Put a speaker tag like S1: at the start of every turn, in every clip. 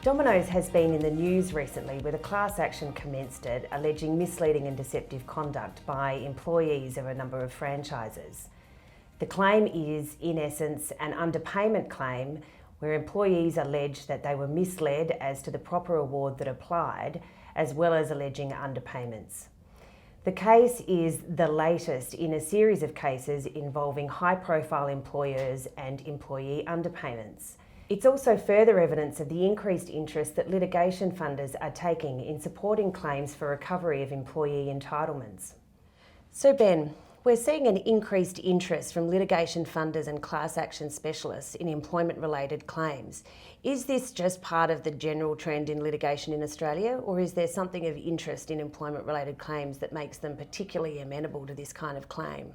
S1: Domino's has been in the news recently with a class action commenced it alleging misleading and deceptive conduct by employees of a number of franchises. The claim is, in essence, an underpayment claim where employees allege that they were misled as to the proper award that applied, as well as alleging underpayments. The case is the latest in a series of cases involving high-profile employers and employee underpayments. It's also further evidence of the increased interest that litigation funders are taking in supporting claims for recovery of employee entitlements. So Ben, we're seeing an increased interest from litigation funders and class action specialists in employment-related claims. Is this just part of the general trend in litigation in Australia, or is there something of interest in employment-related claims that makes them particularly amenable to this kind of claim?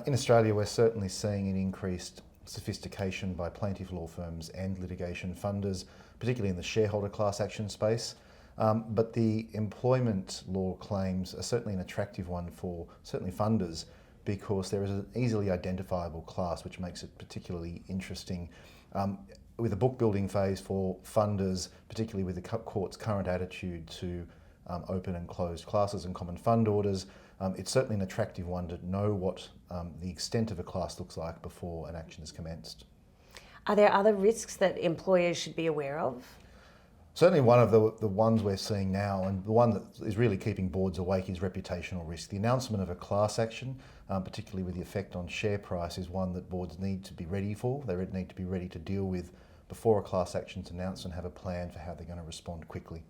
S2: In Australia, we're certainly seeing an increased sophistication by plaintiff law firms and litigation funders, particularly in the shareholder class action space. But the employment law claims are certainly an attractive one for certainly funders, because there is an easily identifiable class, which makes it particularly interesting. With a book building phase for funders, particularly with the court's current attitude to open and closed classes and common fund orders, it's certainly an attractive one to know what the extent of a class looks like before an action is commenced.
S1: Are there other risks that employers should be aware of?
S2: Certainly one of the ones we're seeing now, and the one that is really keeping boards awake, is reputational risk. The announcement of a class action, particularly with the effect on share price, is one that boards need to be ready for. They need to be ready to deal with before a class action is announced and have a plan for how they're going to respond quickly.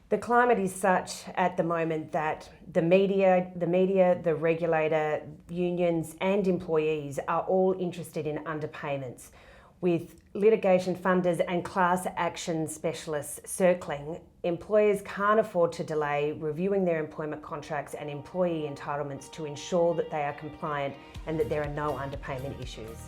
S1: The climate is such at the moment that the media, the regulator, unions and employees are all interested in underpayments, with litigation funders and class action specialists circling. Employers can't afford to delay reviewing their employment contracts and employee entitlements to ensure that they are compliant and that there are no underpayment issues.